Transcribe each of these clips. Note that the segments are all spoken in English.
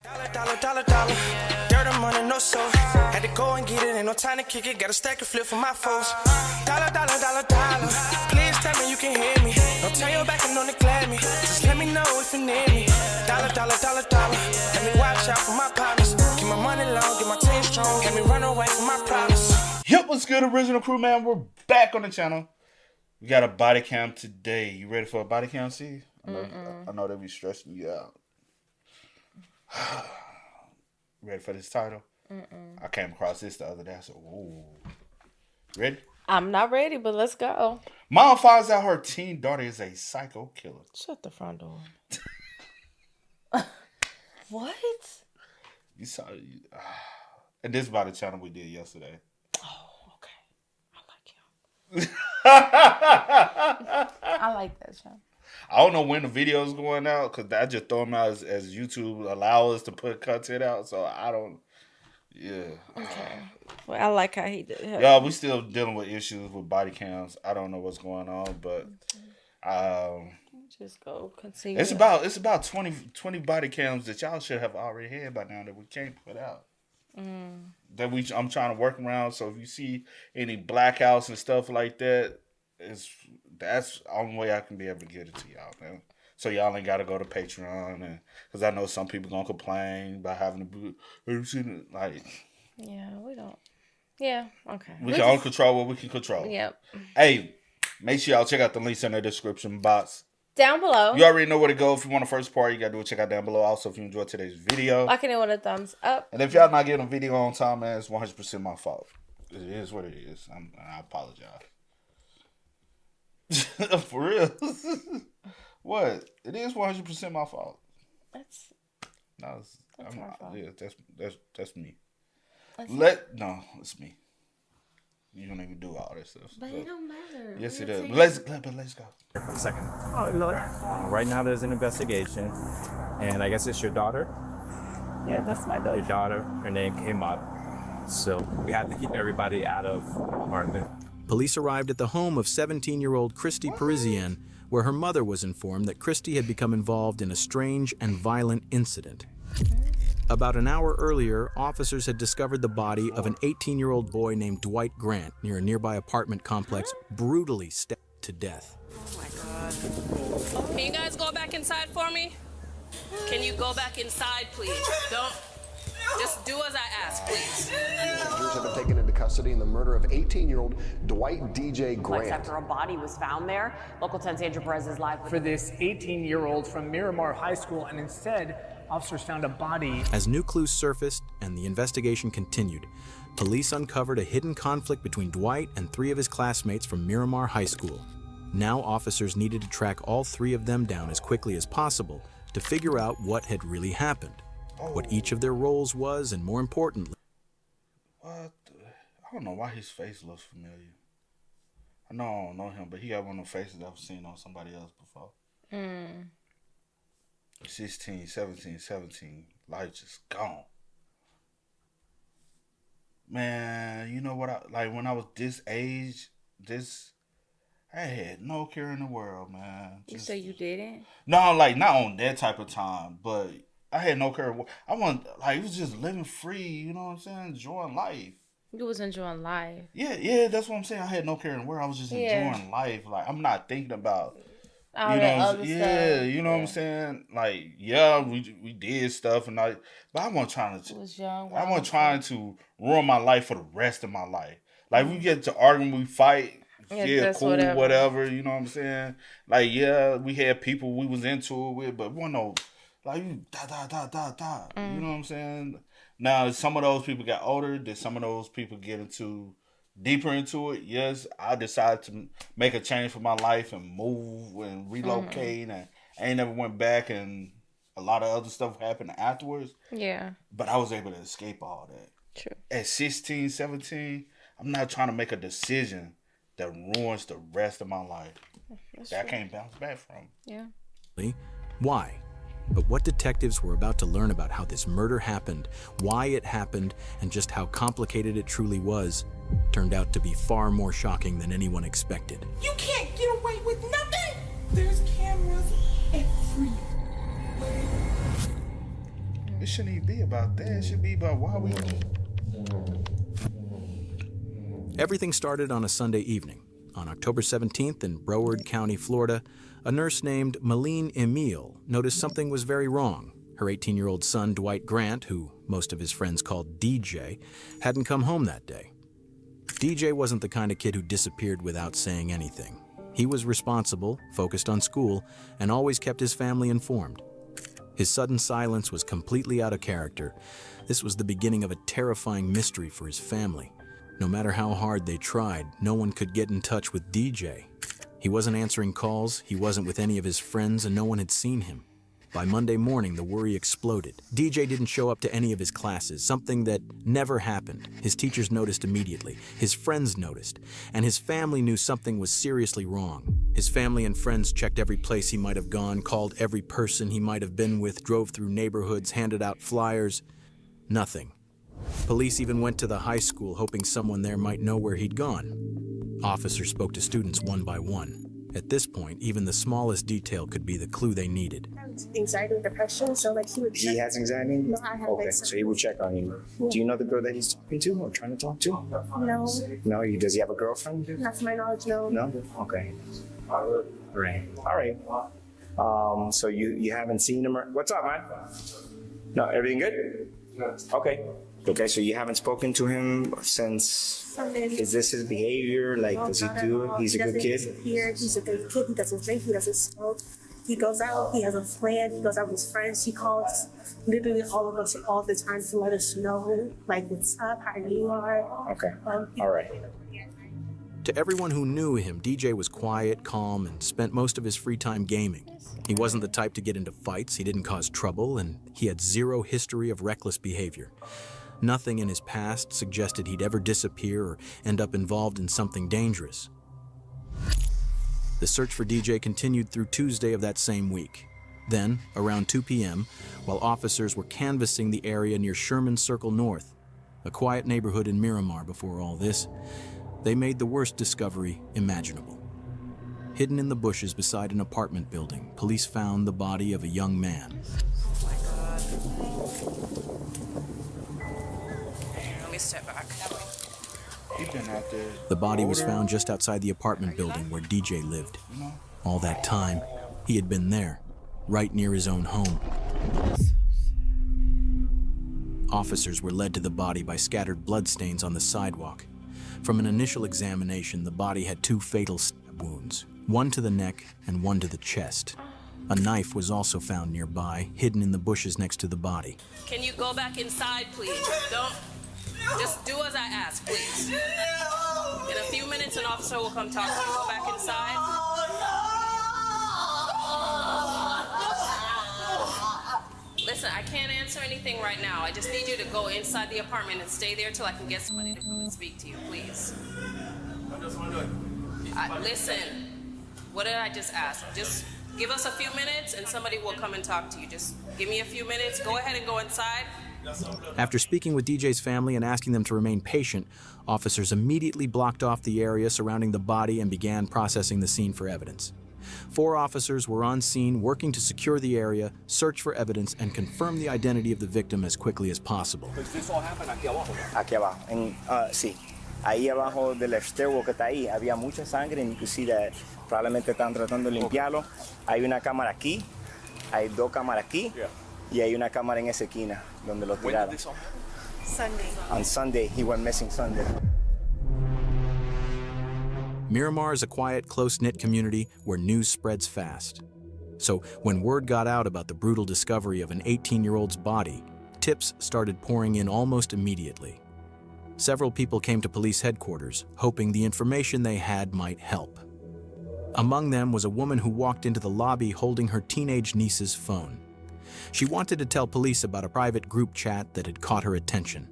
Dollar. Dirt and money, no soul. Had to go and get it, ain't no time to kick it. Got a stack and flip for my foes. Dollar. Please tell me you can hear me. Don't turn your back and don't neglect me. Just let me know if you need me. Dollar. Let me watch out for my partners. Keep my money long, get my team strong. Let me run away from my problems. Yep, what's good, original crew, man? We're back on the channel. We got a body cam today. You ready for a body cam, C? I know they be stressing you out. Ready for this title? I came across this the other day. I said, "Whoa, ready?" I'm not ready, but let's go. Mom finds out her teen daughter is a psycho killer. Shut the front door. What? You saw, and this is about the channel we did yesterday. Oh, okay. I like him. I like that show. I don't know when the video's going out because I just throw them out as YouTube allow us to put content out. So I don't. Yeah. Okay. Well, I like how he did. Yeah, we still dealing with issues with body cams. I don't know what's going on, but just go continue. It's about 20 body cams that y'all should have already had by now that we can't put out. That I'm trying to work around. So if you see any blackouts and stuff like that, that's the only way I can be able to get it to y'all, man. So y'all ain't got to go to Patreon, and because I know some people gonna complain about having to be like. Yeah, we don't. Yeah, okay. We can only control what we can control. Yep. Hey, make sure y'all check out the links in the description box. Down below. You already know where to go. If you want the first part, you got to do it. Check out down below. Also, if you enjoyed today's video. Liking it with a thumbs up. And if y'all not getting a video on time, man, it's 100% my fault. It is what it is. I apologize. For real. What? It is 100% my fault. That's my fault. Yeah, that's me. It's me. You don't even do all this stuff. But it don't matter. Yes, it does. But let's go. For a second. Oh, Lord. Right now, there's an investigation, and I guess it's your daughter. Yeah, that's my daughter. Your daughter. Her name came up, so we had to keep everybody out of apartment. Police arrived at the home of 17-year-old Christy Parisienne, where her mother was informed that Christy had become involved in a strange and violent incident. About an hour earlier, officers had discovered the body of an 18-year-old boy named Dwight Grant near a nearby apartment complex, brutally stabbed to death. Oh my God. Can you guys go back inside for me? Can you go back inside, please? Don't. Just do as I ask, please. Passengers have been taken into custody in the murder of 18-year-old Dwight DJ Grant. After a body was found there, Local 10's Andrew Perez is live For this 18-year-old from Miramar High School, and instead, officers found a body. As new clues surfaced and the investigation continued, police uncovered a hidden conflict between Dwight and 3 of his classmates from Miramar High School. Now officers needed to track all 3 of them down as quickly as possible to figure out what had really happened, what each of their roles was, and more importantly... What? I don't know why his face looks familiar. I don't know him, but he got one of the faces I've seen on somebody else before. 16, 17, life just gone. Man, you know what? When I was this age, I had no care in the world, man. You say you didn't? No, not on that type of time, but I had no care. It was just living free, you know what I'm saying? Enjoying life. You was enjoying life. Yeah, that's what I'm saying. I had no care in the world. I was just enjoying life. I'm not thinking about... All that other stuff. You know what I'm saying? We did stuff, but I wasn't trying to. Was young. I wasn't trying to ruin my life for the rest of my life. We get to arguing, we fight. Yeah, cool, whatever. You know what I'm saying? We had people we was into it with, but one no, you da. You know what I'm saying? Now some of those people got older. Did some of those people get deeper into it? Yes, I decided to make a change for my life and move and relocate, and I ain't never went back, and a lot of other stuff happened afterwards. Yeah. But I was able to escape all that. True. At 16, 17, I'm not trying to make a decision that ruins the rest of my life. That I can't bounce back from. Yeah. Why? But what detectives were about to learn about how this murder happened, why it happened, and just how complicated it truly was, turned out to be far more shocking than anyone expected. You can't get away with nothing. There's cameras everywhere. It shouldn't even be about that. It should be about why we... Everything started on a Sunday evening. On October 17th in Broward County, Florida, a nurse named Malene Emile noticed something was very wrong. Her 18-year-old son, Dwight Grant, who most of his friends called DJ, hadn't come home that day. DJ wasn't the kind of kid who disappeared without saying anything. He was responsible, focused on school, and always kept his family informed. His sudden silence was completely out of character. This was the beginning of a terrifying mystery for his family. No matter how hard they tried, no one could get in touch with DJ. He wasn't answering calls, he wasn't with any of his friends, and no one had seen him. By Monday morning, the worry exploded. DJ didn't show up to any of his classes, something that never happened. His teachers noticed immediately, his friends noticed, and his family knew something was seriously wrong. His family and friends checked every place he might have gone, called every person he might have been with, drove through neighborhoods, handed out flyers. Nothing. Police even went to the high school, hoping someone there might know where he'd gone. Officers spoke to students one by one. At this point, even the smallest detail could be the clue they needed. Anxiety and depression, so like he would check. He has anxiety? No, I have Okay, so he will check on you. Yeah. Do you know the girl that he's talking to or trying to talk to? No. No, does he have a girlfriend? Not to my knowledge, no. No? Okay. Right. All right. So you haven't seen him? What's up, man? No, everything good? Okay. Okay, so you haven't spoken to him since Sunday. Is this his behavior? Like, does he do it? He's a good kid? He's a good kid. He doesn't drink. He doesn't smoke. He goes out. He has a plan. He goes out with his friends. He calls literally all of us all the time to let us know, like, what's up, how you are. Okay. All right. To everyone who knew him, DJ was quiet, calm, and spent most of his free time gaming. He wasn't the type to get into fights, he didn't cause trouble, and he had zero history of reckless behavior. Nothing in his past suggested he'd ever disappear or end up involved in something dangerous. The search for DJ continued through Tuesday of that same week. Then, around 2 p.m., while officers were canvassing the area near Sherman Circle North, a quiet neighborhood in Miramar before all this, they made the worst discovery imaginable. Hidden in the bushes beside an apartment building, police found the body of a young man. Oh my God. Let me step back. He's been out there. The body was found just outside the apartment building where DJ lived. All that time, he had been there, right near his own home. Officers were led to the body by scattered bloodstains on the sidewalk. From an initial examination, the body had 2 fatal stab wounds, one to the neck and one to the chest. A knife was also found nearby, hidden in the bushes next to the body. Can you go back inside, please? Don't. Just do as I ask, please. In a few minutes, an officer will come talk to you. Go back inside. Listen, I can't answer anything right now. I just need you to go inside the apartment and stay there till I can get somebody to come and speak to you, please. Listen, what did I just ask? Just give us a few minutes and somebody will come and talk to you. Just give me a few minutes. Go ahead and go inside. After speaking with DJ's family and asking them to remain patient, officers immediately blocked off the area surrounding the body and began processing the scene for evidence. 4 officers were on scene working to secure the area, search for evidence, and confirm the identity of the victim as quickly as possible. Aquí abajo. Sí. Ahí abajo del stairwell que está ahí había mucha sangre, inclusive probablemente están tratando de limpiarlo. Hay una cámara aquí, hay 2 cámaras aquí, y hay una cámara en esa esquina donde lo tiraron. Sunday. On Sunday, he went missing Sunday. Miramar is a quiet, close-knit community where news spreads fast. So when word got out about the brutal discovery of an 18-year-old's body, tips started pouring in almost immediately. Several people came to police headquarters, hoping the information they had might help. Among them was a woman who walked into the lobby holding her teenage niece's phone. She wanted to tell police about a private group chat that had caught her attention.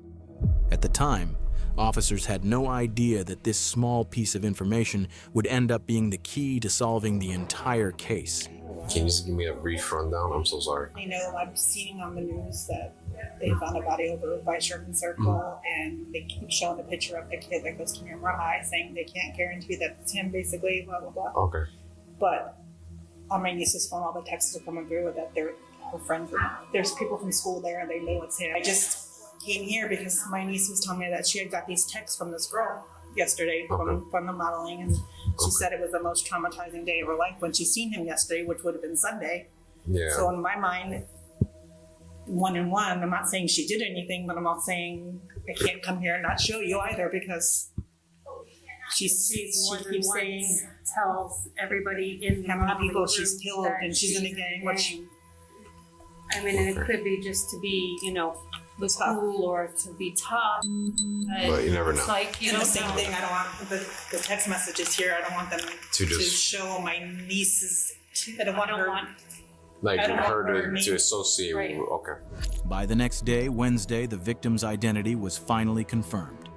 At the time, officers had no idea that this small piece of information would end up being the key to solving the entire case. Can you just give me a brief rundown? I'm so sorry. I know I'm seeing on the news that they found a body over by Sherman Circle, and they keep showing a picture of the kid that goes to Miramar High, saying they can't guarantee that it's him, basically, blah, blah, blah. Okay. But on my niece's phone, all the texts are coming through that they're her friend. There's people from school there, and they know it's him. I just came here because my niece was telling me that she had got these texts from this girl yesterday from the modeling, and she said it was the most traumatizing day of her life when she seen him yesterday, which would have been Sunday. Yeah. So in my mind, one and one, I'm not saying she did anything, but I'm not saying I can't come here and not show you either, because she keeps saying, tells everybody in how many people she's killed and she's in a gang. I mean, and it could be just to be, cool or to be tough. But you never know. It's like, And the same thing, I don't want the text messages here. I don't want them To to just- show my nieces. I don't want her. Like I don't want her her to associate. Right. Okay. By the next day, Wednesday, the victim's identity was finally confirmed.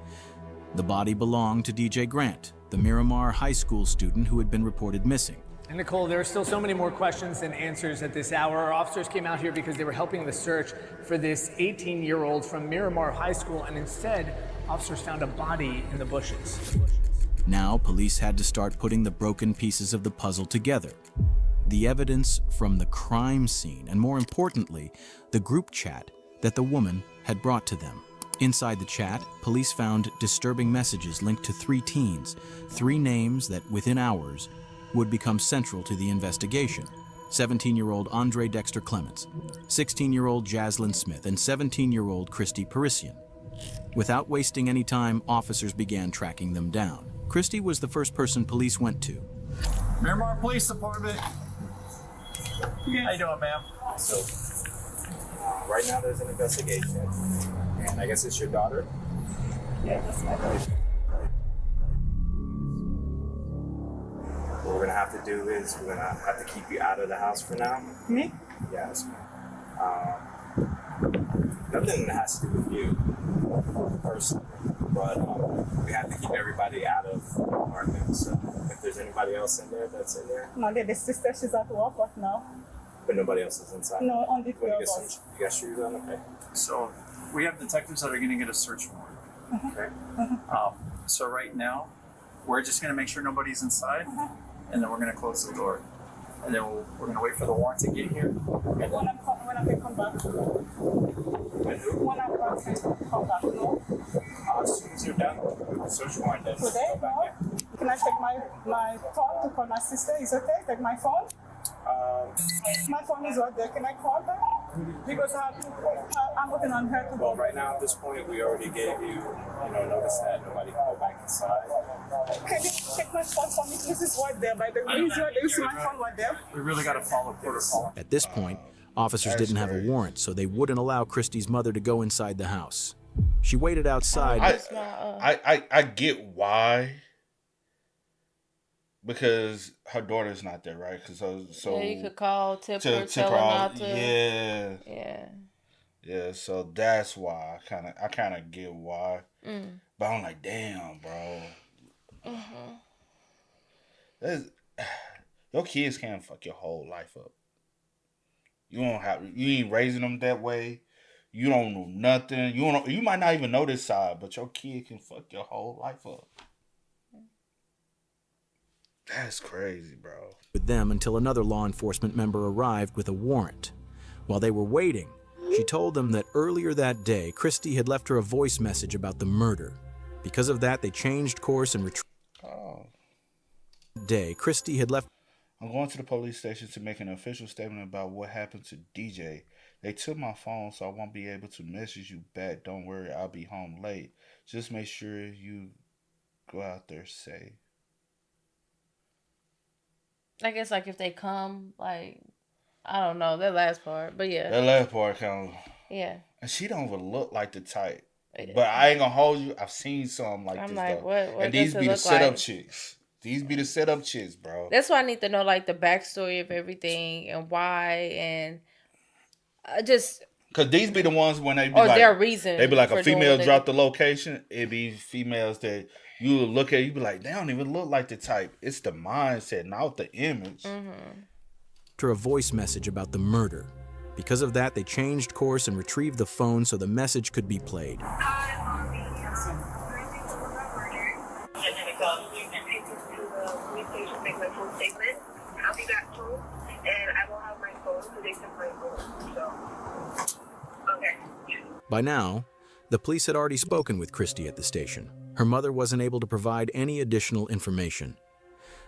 The body belonged to DJ Grant, the Miramar High School student who had been reported missing. And Nicole, there are still so many more questions than answers at this hour. Our officers came out here because they were helping the search for this 18-year-old from Miramar High School, and instead, officers found a body in the bushes. Now, police had to start putting the broken pieces of the puzzle together. The evidence from the crime scene, and more importantly, the group chat that the woman had brought to them. Inside the chat, police found disturbing messages linked to 3 teens, 3 names that within hours would become central to the investigation. 17-year-old Andre Dexter Clements, 16-year-old Jasine Smith, and 17-year-old Christy Parisian. Without wasting any time, officers began tracking them down. Christy was the first person police went to. Miramar Police Department. How you doing, ma'am? So, right now there's an investigation, and I guess it's your daughter? Yeah, that's my daughter. What we're gonna have to do is we're gonna have to keep you out of the house for now. Me? Yes, ma'am. Nothing that has to do with you personally, but we have to keep everybody out of the apartment. So if there's anybody else in there that's in there, No, the sister, she's at work right now. but nobody else is inside. No, only When 12 you of us. you got shoes on, okay? So we have detectives that are going to get a search warrant. Okay. So right now, we're just going to make sure nobody's inside, and then we're going to close the door. And then we're going to wait for the warrant to get here. And then When I can come back. When I can come back, no? as soon as you're done with the search warrant, then Today, go back no? in. Can I take my phone to call my sister? Is it okay? Take my phone? My phone is right there. Can I call her? Because I'm working on her to Well, go. right now at this point, we already gave you, notice that nobody can go back inside. Can you check my phone for me? This is right there. By the way, is right there. You see my phone right there? we really got to follow protocol. At this point, officers didn't have a warrant, so they wouldn't allow Christy's mother to go inside the house. She waited outside. I get why. Because her daughter's not there, right? So yeah, you could call, tip her, tip tell her her off. not to. Yeah. Yeah, so that's why I kind of get why. But I'm like, damn, bro. Your kids can't fuck your whole life up. You ain't raising them that way. You don't know nothing. You might not even know this side, but your kid can fuck your whole life up. That's crazy, bro. With them until another law enforcement member arrived with a warrant. While they were waiting, she told them that earlier that day, Christy had left her a voice message about the murder. Because of that, they changed course and retrieved. Christy had left. I'm going to the police station to make an official statement about what happened to DJ. They took my phone, so I won't be able to message you back. Don't worry, I'll be home late. Just make sure you go out there safe. I guess if they come, I don't know, that last part, but yeah. That last part kind of. Yeah. And she don't even look like the type. But I ain't gonna hold you. I've seen some like this though. What and these does be it the look setup like? chicks. These be the setup chicks, bro. That's why I need to know the backstory of everything and why, and just. Cause these be the ones when they be their reason. They be like a female doing dropped the location. It be females that you look at, you be like, they don't even look like the type. It's the mindset, not the image. Her a voice message about the murder. Because of that, they changed course and retrieved the phone so the message could be played. I'll be back home, and I will have my phone so they can find home. By now, the police had already spoken with Christy at the station. Her mother wasn't able to provide any additional information.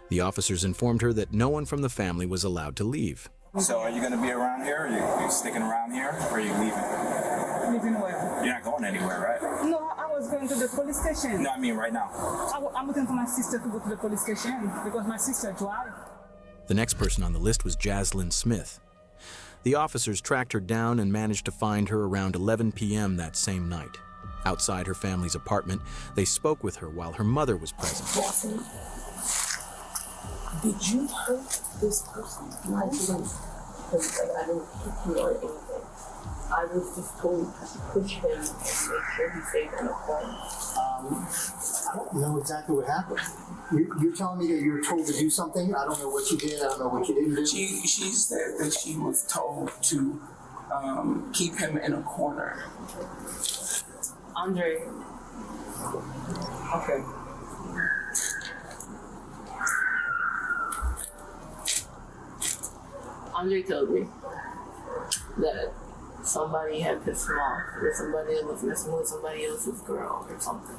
The officers informed her that no one from the family was allowed to leave. So are you going to be around here? Are you sticking around here? Or are you leaving? Leaving where? You're not going anywhere, right? No, I was going to the police station. No, I mean right now. I'm waiting for my sister to go to the police station because my sister drives. The next person on the list was Jasine Smith. The officers tracked her down and managed to find her around 11 p.m. that same night. Outside her family's apartment, they spoke with her while her mother was present. Jasine, did you hurt this person? No, I didn't. I didn't hit him or anything. I was just told to push him and make sure he stayed in a home. I don't know exactly what happened. You're telling me that you were told to do something? I don't know what you did. I don't know what you didn't do. She said that she was told to keep him in a corner. Andre. Okay. Andre told me that somebody had pissed him off, or somebody that was messing with somebody else's girl or something.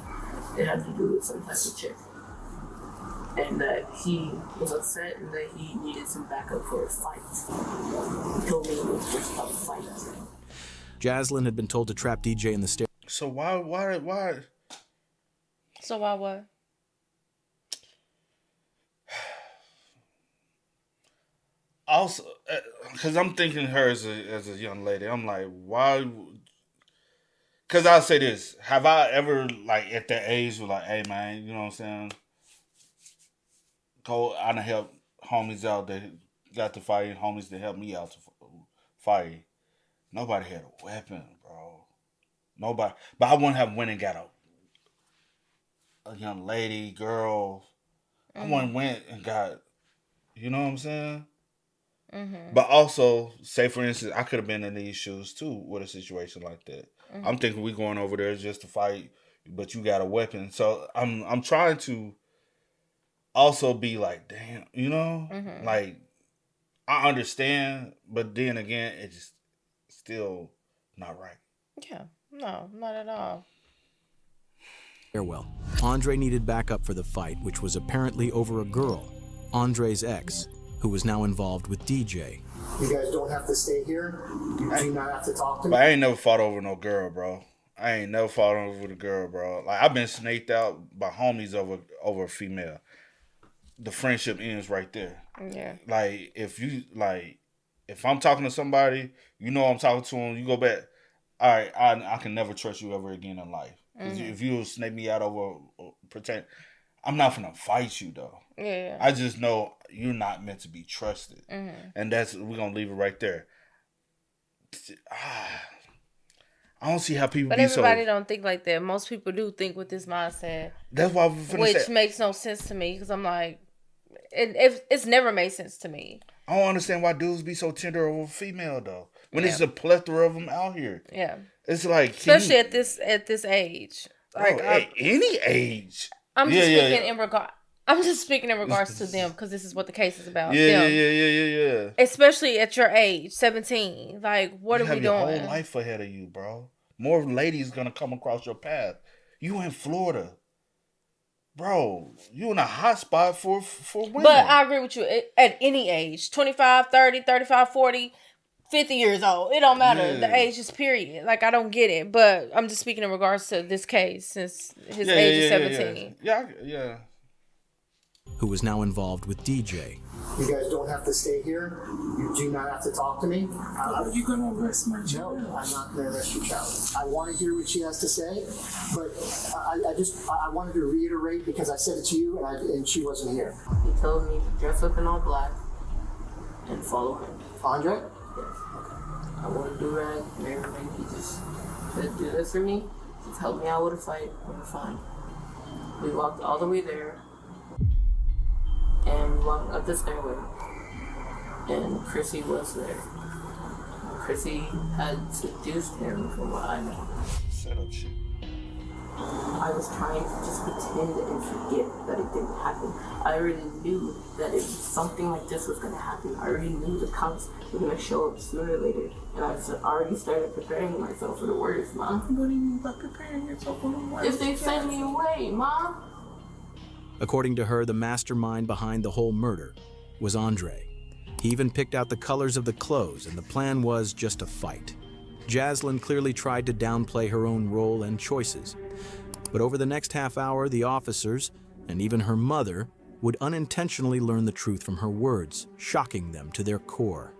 It had to do with some type of chick. And that he was upset and that he needed some backup for his fight. He told me it was just a fight. Jasine had been told to trap DJ in the stairs. So why? So why what? Also, because I'm thinking her as a young lady, I'm like, why? Because I'll say this: have I ever, like, at that age, was like, hey man, you know what I'm saying? Go out and help homies out that got to fight, homies that helped me out to fight. Nobody had a weapon, bro. Nobody, but I wouldn't have went and got a young lady, girl. I wouldn't went and got, you know what I'm saying? Mm-hmm. But also, say for instance, I could have been in these shoes too with a situation like that. Mm-hmm. I'm thinking we going over there just to fight, but you got a weapon. So I'm trying to also be like, damn, you know, Mm-hmm. like I understand, but then again, it's just still not right. Yeah, no, not at all. Well, Andre needed backup for the fight, which was apparently over a girl, Andre's ex, who was now involved with DJ. You guys don't have to stay here. You do not have to talk to me. But I ain't never fought over no girl, bro. I ain't never fought over the girl, bro. Like, I've been snaked out by homies over a female. The friendship ends right there. Yeah. Like, if I'm talking to somebody, you know I'm talking to them, you go back, all right, I can never trust you ever again in life. Mm-hmm. If you snake me out over pretend, I'm not gonna fight you though. Yeah. I just know you're not meant to be trusted. Mm-hmm. And we're gonna leave it right there. I don't see how people But everybody don't think like that. Most people do think with this mindset. That's why I'm finna which say. Makes no sense to me because I'm like, it's never made sense to me. I don't understand why dudes be so tender over a female though. When there's a plethora of them out here. Yeah. It's like, especially at this age. Like, bro, at any age. I'm just speaking in regards to them because this is what the case is about. Yeah. Especially at your age, 17. Like, what are we doing? You have your whole life ahead of you, bro. More ladies gonna come across your path. You in Florida, bro. You in a hot spot for women. But I agree with you. At any age, 25, 30, 35, 40, 50 years old. It don't matter. Yeah. The age is period. Like, I don't get it. But I'm just speaking in regards to this case since his age is 17. Yeah. Who was now involved with DJ. You guys don't have to stay here. You do not have to talk to me. Are you going to arrest my child? No, I'm not going to arrest your child. I want to hear what she has to say, but I wanted to reiterate because I said it to you and she wasn't here. He told me to dress up in all black and follow him. Andre? Yes. I want to do rag and everything. He just said, do this for me. Just help me out with a fight. We're fine. We walked all the way there. And we walked up the stairway. And Chrissy was there. Chrissy had seduced him from what I know. Set up shit. I was trying to just pretend and forget that it didn't happen. I already knew that if something like this was going to happen, I already knew the cops were going to show up sooner or later. And I already started preparing myself for the worst, Ma. What do you mean by preparing yourself for the worst? If they send me away, Ma. According to her, the mastermind behind the whole murder was Andre. He even picked out the colors of the clothes, and the plan was just a fight. Jasine clearly tried to downplay her own role and choices. But over the next half hour, the officers, and even her mother, would unintentionally learn the truth from her words, shocking them to their core.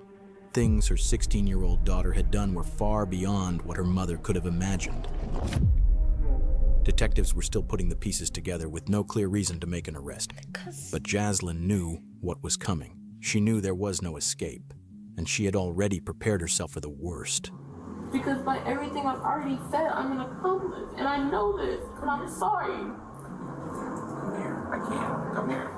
Things her 16-year-old daughter had done were far beyond what her mother could have imagined. Detectives were still putting the pieces together with no clear reason to make an arrest. But Jasine knew what was coming. She knew there was no escape, and she had already prepared herself for the worst. Because by everything I've already said, I'm an accomplice, and I know this, and I'm sorry. Come here. I can't. Come here.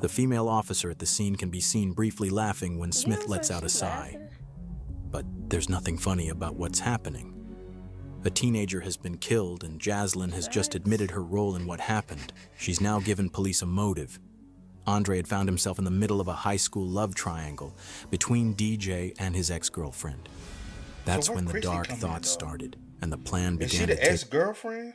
The female officer at the scene can be seen briefly laughing when Smith lets out a sigh. But there's nothing funny about what's happening. A teenager has been killed, and Jasine has just admitted her role in what happened. She's now given police a motive. Andre had found himself in the middle of a high school love triangle between DJ and his ex-girlfriend. That's when the dark thoughts started, and the plan began to take... Is she the ex-girlfriend?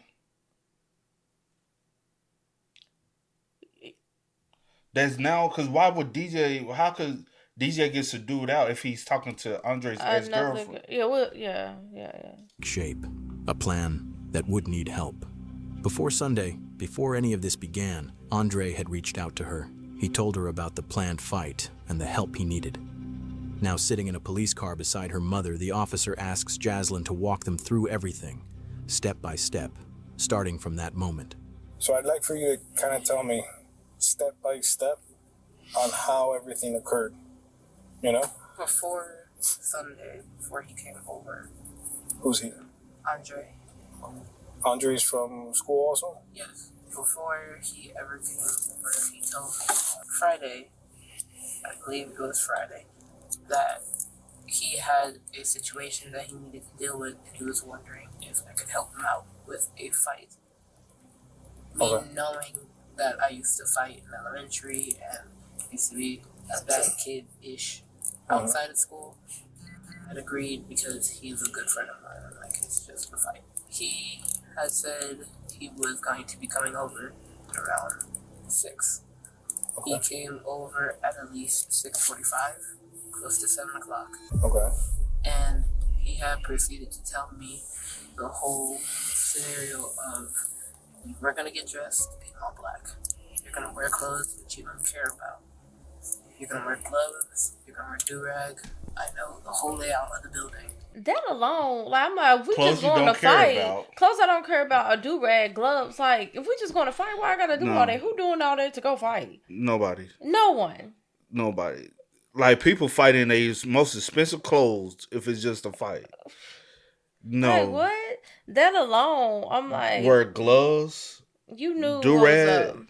That's now, because why would DJ... How could DJ get subdued out if he's talking to Andre's ex-girlfriend? Yeah. Shape. A plan that would need help. Before Sunday, before any of this began, Andre had reached out to her. He told her about the planned fight and the help he needed. Now sitting in a police car beside her mother, the officer asks Jasine to walk them through everything, step by step, starting from that moment. So I'd like for you to kind of tell me, step by step, on how everything occurred, you know? Before Sunday, before he came over. Who's he? Andre. Andre's from school also? Yes. Before he ever came over, he told me Friday, I believe it was Friday, that he had a situation that he needed to deal with, and he was wondering if I could help him out with a fight. Me knowing that I used to fight in elementary and used to be a bad kid-ish outside of school, I'd agreed because he's a good friend of mine, and like, it's just a fight. He had said he was going to be coming over at around 6. He came over at least 6:45, close to 7 o'clock. Okay. And he had proceeded to tell me the whole scenario of, we're going to get dressed in all black. You're going to wear clothes that you don't care about. You're going to wear gloves. You're going to wear do-rag. I know the whole layout of the building. That alone, like, I'm like, if we just going to fight, clothes I don't care about, a do-rag, gloves, like, if we just going to fight, why I got to do all that? Who doing all that to go fight? Nobody. No one. Nobody. Like, people fight in their most expensive clothes if it's just a fight. No. Like, what? That alone, I'm like... Wear gloves. You knew do-rag.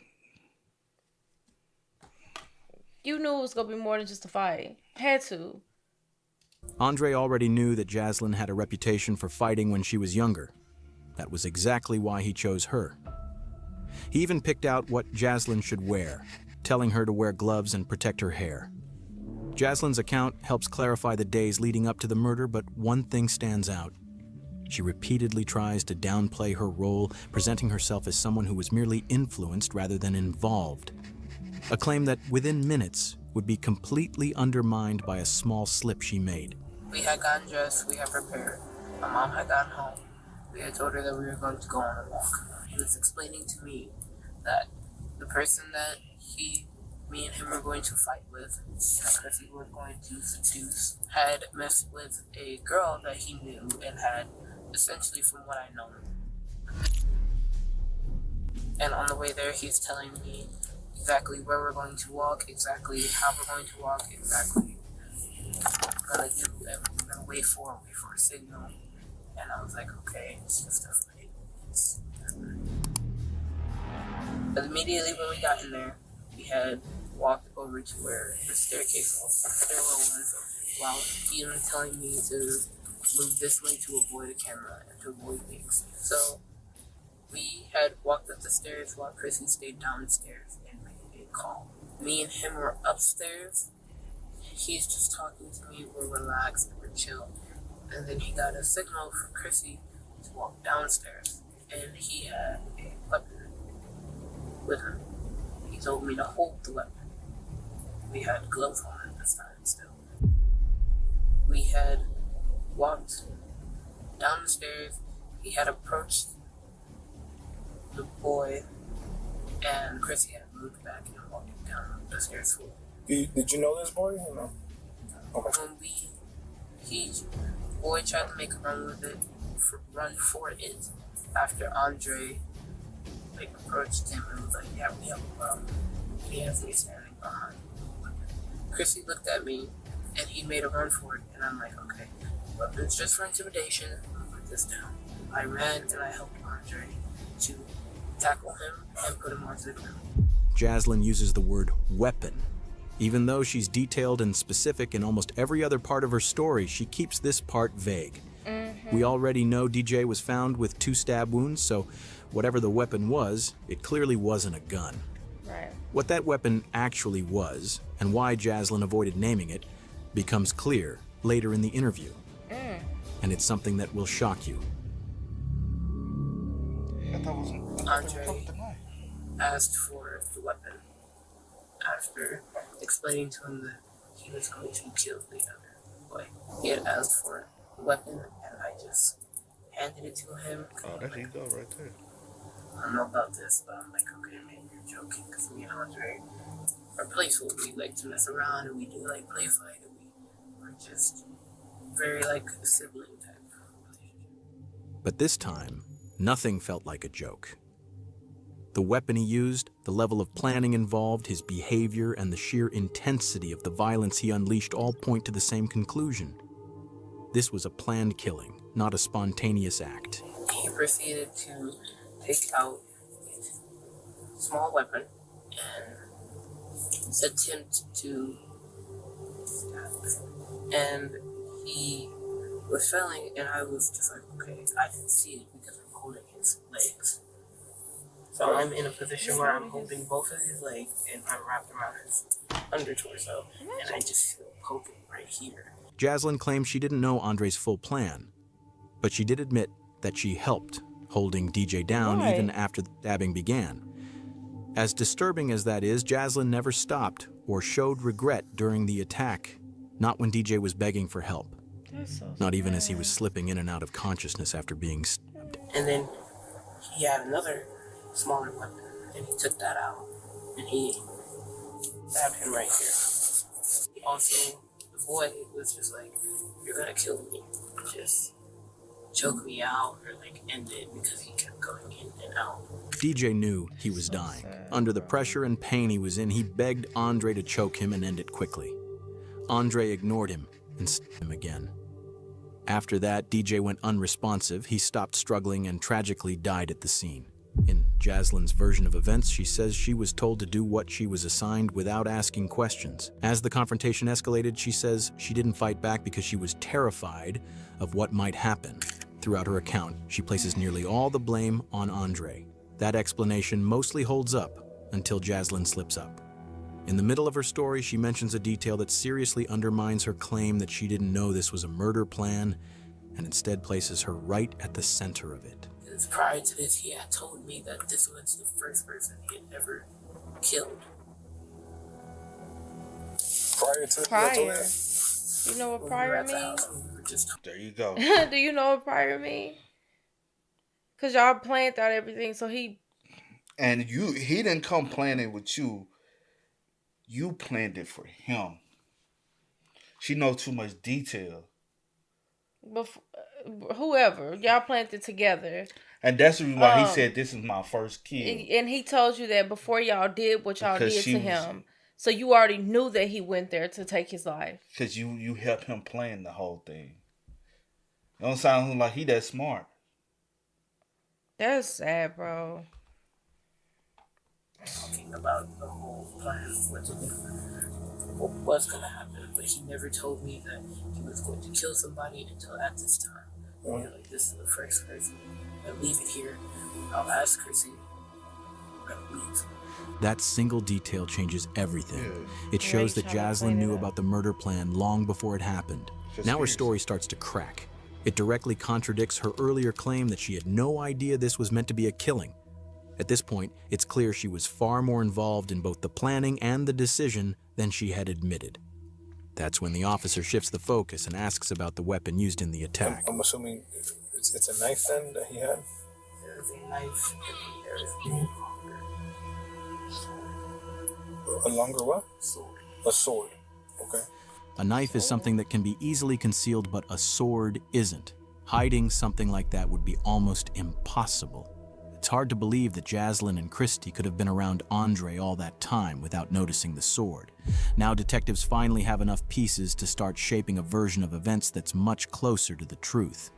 You knew it was going to be more than just a fight. Had to. Andre already knew that Jasine had a reputation for fighting when she was younger. That was exactly why he chose her. He even picked out what Jasine should wear, telling her to wear gloves and protect her hair. Jasine's account helps clarify the days leading up to the murder, but one thing stands out. She repeatedly tries to downplay her role, presenting herself as someone who was merely influenced rather than involved. A claim that within minutes would be completely undermined by a small slip she made. We had gotten dressed, we had prepared. My mom had gotten home. We had told her that we were going to go on a walk. He was explaining to me that the person that me and him were going to fight with, the person we were going to seduce, had messed with a girl that he knew and had, essentially from what I know. And on the way there, he's telling me exactly where we're going to walk, exactly how we're going to walk, exactly what we're going to do, and we're going to wait for a signal. And I was like, okay, it's just a fight. But immediately when we got in there, we had walked over to where the stairwell was, while even telling me to move this way to avoid a camera and to avoid things. So we had walked up the stairs while Chrissy stayed downstairs and made a call. Me and him were upstairs. He's just talking to me. We're relaxed. We're chill. And then he got a signal from Chrissy to walk downstairs. And he had a weapon with him. He told me to hold the weapon. We had gloves on at this time still. We had walked down the stairs. He had approached the boy, and Chrissy had moved back and walked down the stairs full. Did you know this boy or no? Okay. Boy tried to make a run for it after Andre approached him and was like, yeah, we have a problem. He has me standing behind. Chrissy looked at me and he made a run for it, and I'm like, okay, weapons just for intimidation. I'll put this down. I ran and I helped Andre to tackle him and put him onto the ground. Jasine uses the word weapon. Even though she's detailed and specific in almost every other part of her story, she keeps this part vague. We already know DJ was found with 2 stab wounds, so whatever the weapon was, it clearly wasn't a gun. Right. What that weapon actually was, and why Jasine avoided naming it, becomes clear later in the interview. And it's something that will shock you. Andre asked for the weapon after explaining to him that he was going to kill the other boy. He had asked for a weapon, and I just handed it to him. Oh, there you go, right there. I don't know about this, but I'm like, okay, man, you're joking, because me and Andre are playful. We like to mess around, and we do like play fight, and we're just very like a sibling type relationship. But this time, nothing felt like a joke. The weapon he used, the level of planning involved, his behavior, and the sheer intensity of the violence he unleashed all point to the same conclusion. This was a planned killing, not a spontaneous act. He proceeded to take out a small weapon and attempt to stab him. And he was failing, and I was just like, okay, I can see it because I'm holding his legs. So I'm in a position where I'm holding both of his legs and I'm wrapped around his under torso, and I just feel poking right here. Jasine claims she didn't know Andre's full plan, but she did admit that she helped holding DJ down even after the stabbing began. As disturbing as that is, Jasine never stopped or showed regret during the attack, not when DJ was begging for help, not even as he was slipping in and out of consciousness after being stabbed. And then he had another smaller weapon, and he took that out, and he stabbed him right here. Also, the boy was just like, you're gonna kill me. Just choke me out or like end it, because he kept going in and out. DJ knew he was dying. Under the pressure and pain he was in, he begged Andre to choke him and end it quickly. Andre ignored him and stabbed him again. After that, DJ went unresponsive. He stopped struggling and tragically died at the scene. In Jasine's version of events, she says she was told to do what she was assigned without asking questions. As the confrontation escalated, she says she didn't fight back because she was terrified of what might happen. Throughout her account, she places nearly all the blame on Andre. That explanation mostly holds up until Jasine slips up. In the middle of her story, she mentions a detail that seriously undermines her claim that she didn't know this was a murder plan, and instead places her right at the center of it. Prior to this, he had told me that this was the first person he had ever killed. Prior. You know what prior means? There you go. Do you know what prior means? Because y'all planned out everything, so he... And he didn't come planning with you. You planned it for him. She knows too much detail. Whoever. Y'all planned it together. And that's the reason why he said, this is my first kill. And he told you that before y'all did what y'all did to him. So you already knew that he went there to take his life. Because you helped him plan the whole thing. It don't sound like he that smart. That's sad, bro. talking about the whole plan of what to do, what was going to happen. But he never told me that he was going to kill somebody until at this time. Like, this is the first person. I'll leave it here. I'll ask Chrissy. I'll leave. That single detail changes everything. It shows that Jasine knew about the murder plan long before it happened. Now her story starts to crack. It directly contradicts her earlier claim that she had no idea this was meant to be a killing. At this point, it's clear she was far more involved in both the planning and the decision than she had admitted. That's when the officer shifts the focus and asks about the weapon used in the attack. I'm assuming it's a knife then that he had? There is a knife and there is a A longer what? sword. A sword. Okay. A knife is something that can be easily concealed, but a sword isn't. Hiding something like that would be almost impossible. It's hard to believe that Jasine and Christy could have been around Andre all that time without noticing the sword. Now detectives finally have enough pieces to start shaping a version of events that's much closer to the truth.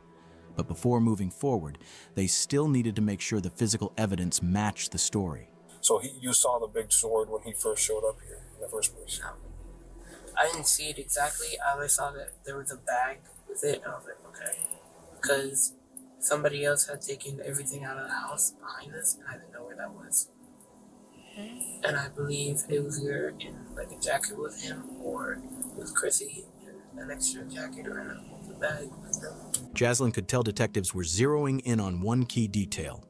But before moving forward, they still needed to make sure the physical evidence matched the story. So you saw the big sword when he first showed up here in the first place? I didn't see it exactly. I saw that there was a bag with it, and I was like, okay. Because somebody else had taken everything out of the house behind us, and I didn't know where that was. And I believe it was either in like a jacket with him, or with Chrissy in an extra jacket or in a bag with them. Jasine could tell detectives were zeroing in on one key detail.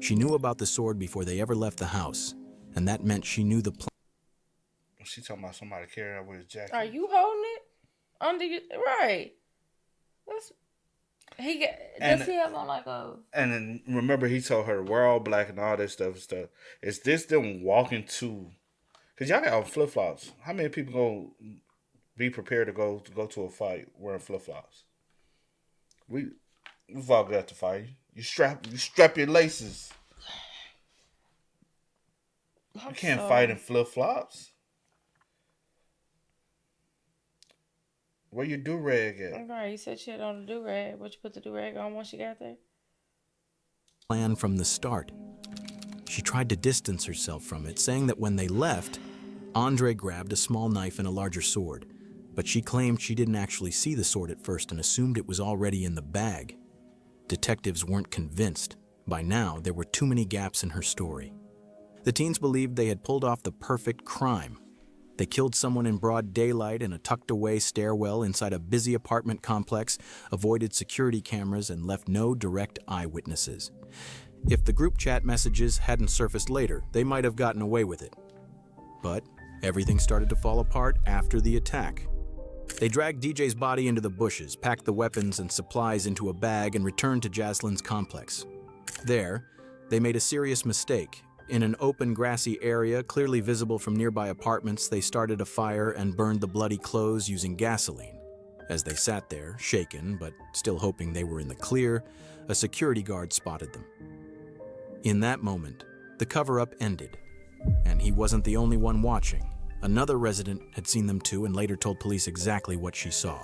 She knew about the sword before they ever left the house, and that meant she knew the plan. She talking about somebody carrying her with his jacket. Are you holding it under your right? Does he have on like a? And then remember, he told her wear all black and all this stuff. Is this them walking to? Cause y'all got on flip flops. How many people gonna be prepared to go to a fight wearing flip flops? We've all got to fight. You strap your laces. You can't fight in flip flops. Where your do-rag at? Right, you said she had on a do-rag. What, you put the do-rag on once she got there? Plan from the start. She tried to distance herself from it, saying that when they left, Andre grabbed a small knife and a larger sword. But she claimed she didn't actually see the sword at first and assumed it was already in the bag. Detectives weren't convinced. By now, there were too many gaps in her story. The teens believed they had pulled off the perfect crime. They killed someone in broad daylight in a tucked-away stairwell inside a busy apartment complex, avoided security cameras, and left no direct eyewitnesses. If the group chat messages hadn't surfaced later, they might have gotten away with it. But everything started to fall apart after the attack. They dragged DJ's body into the bushes, packed the weapons and supplies into a bag, and returned to Jasine's complex. There, they made a serious mistake. In an open, grassy area, clearly visible from nearby apartments, they started a fire and burned the bloody clothes using gasoline. As they sat there, shaken, but still hoping they were in the clear, a security guard spotted them. In that moment, the cover-up ended, and he wasn't the only one watching. Another resident had seen them too and later told police exactly what she saw.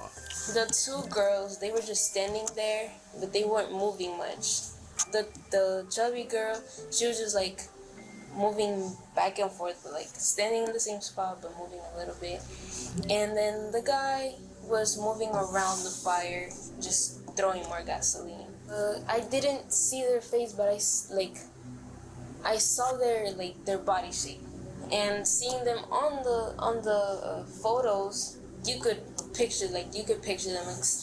The two girls, they were just standing there, but they weren't moving much. The chubby girl, she was just like moving back and forth, but like standing in the same spot but moving a little bit. And then the guy was moving around the fire, just throwing more gasoline. I didn't see their face, but I saw their body shape. And seeing them on the photos, you could picture them,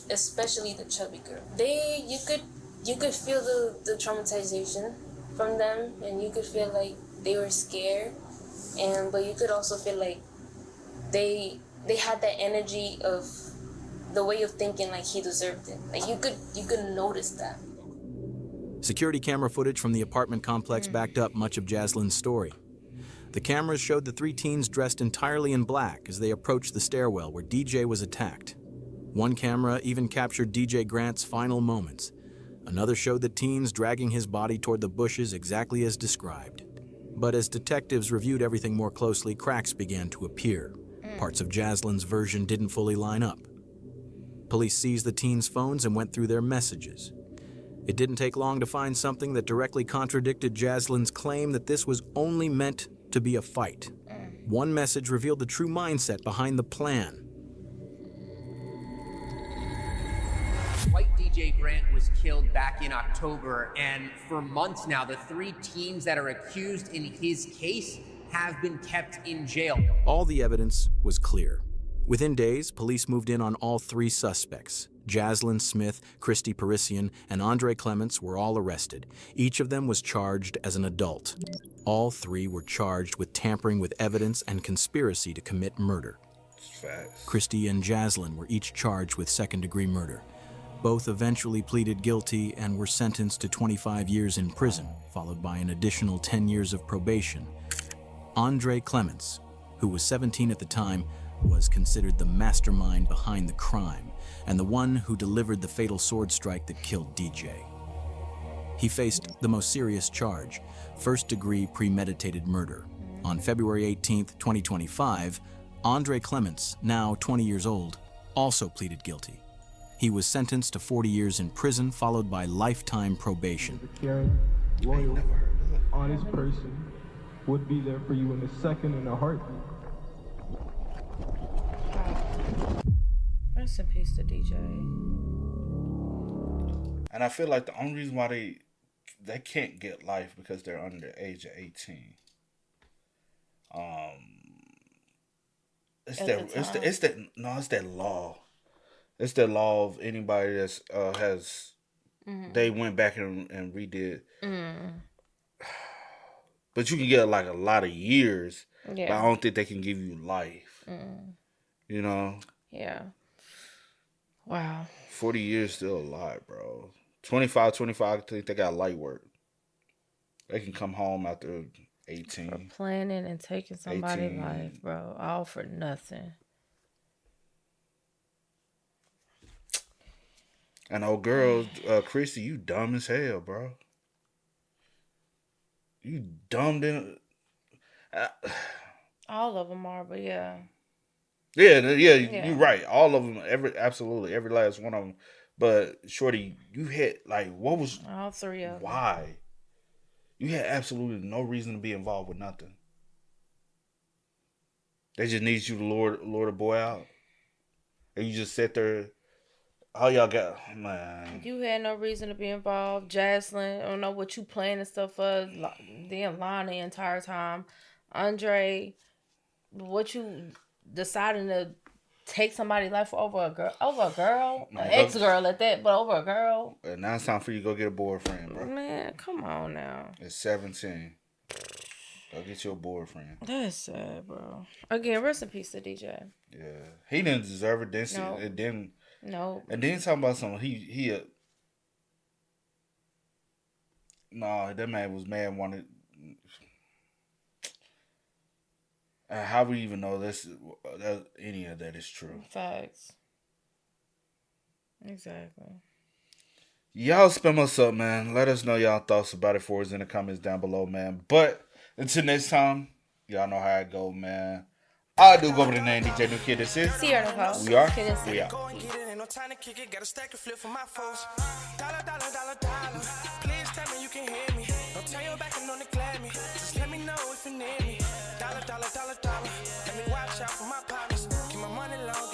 especially the chubby girl. You could feel the traumatization from them, and you could feel like they were scared, but you could also feel like they had that energy of the way of thinking like he deserved it. Like you could notice that. Security camera footage from the apartment complex backed up much of Jasine's story. The cameras showed the three teens dressed entirely in black as they approached the stairwell where DJ was attacked. One camera even captured DJ Grant's final moments. Another showed the teens dragging his body toward the bushes exactly as described. But as detectives reviewed everything more closely, cracks began to appear. Parts of Jasine's version didn't fully line up. Police seized the teens' phones and went through their messages. It didn't take long to find something that directly contradicted Jasine's claim that this was only meant to be a fight. One message revealed the true mindset behind the plan. White DJ Grant was killed back in October, and for months now, the 3 teens that are accused in his case have been kept in jail. All the evidence was clear. Within days, police moved in on all 3 suspects. Jasine Smith, Christy Parisian, and Andre Clements were all arrested. Each of them was charged as an adult. All 3 were charged with tampering with evidence and conspiracy to commit murder. Christy and Jasine were each charged with second-degree murder. Both eventually pleaded guilty and were sentenced to 25 years in prison, followed by an additional 10 years of probation. Andre Clements, who was 17 at the time, was considered the mastermind behind the crime and the one who delivered the fatal sword strike that killed DJ. He faced the most serious charge, first-degree premeditated murder. On February 18, 2025, Andre Clements, now 20 years old, also pleaded guilty. He was sentenced to 40 years in prison, followed by lifetime probation. A caring, loyal, honest person would be there for you in a second, in a heartbeat. Rest in peace to DJ. And I feel like the only reason why they can't get life because they're under the age of 18. It's that law. It's that law of anybody that's has they went back and redid. But you can get like a lot of years. Yeah. But I don't think they can give you life. You know? Yeah. Wow. 40 years still a lot, bro. 25, I think they got light work. They can come home after 18. For planning and taking somebody's life, bro. All for nothing. And old girl, Christy, you dumb as hell, bro. You dumb than... all of them are, but yeah. Yeah, you're right. All of them, absolutely, every last one of them. But Shorty, you had what was all 3 of them? Why? You had absolutely no reason to be involved with nothing. They just need you to lure the boy out, and you just sit there. All y'all got, man. You had no reason to be involved. Jasine, I don't know what you planning and stuff for. Then lying the entire time. Andre, what you deciding to take somebody's life over a girl, an ex-girl at that, but over a girl. And now it's time for you to go get a boyfriend, bro. Man, come on now. It's 17. Go get your boyfriend. That's sad, bro. Again, rest in peace to DJ. Yeah, he didn't deserve it. No. And then talking about something, that man was mad, wanted. How we even know any of that is true? Facts. Exactly. Y'all spam us up, man. Let us know y'all thoughts about it for us in the comments down below, man. But until next time, y'all know how it go, man. I do go by the name DJ New Kid. This is Sierra Nicole. We are. We out. No time to kick it, got a stack of flip for my foes. Dollar. Please tell me you can hear me. Don't turn your back and don't neglect me. Just let me know if you need me. Dollar. Let me watch out for my partners. Keep my money low.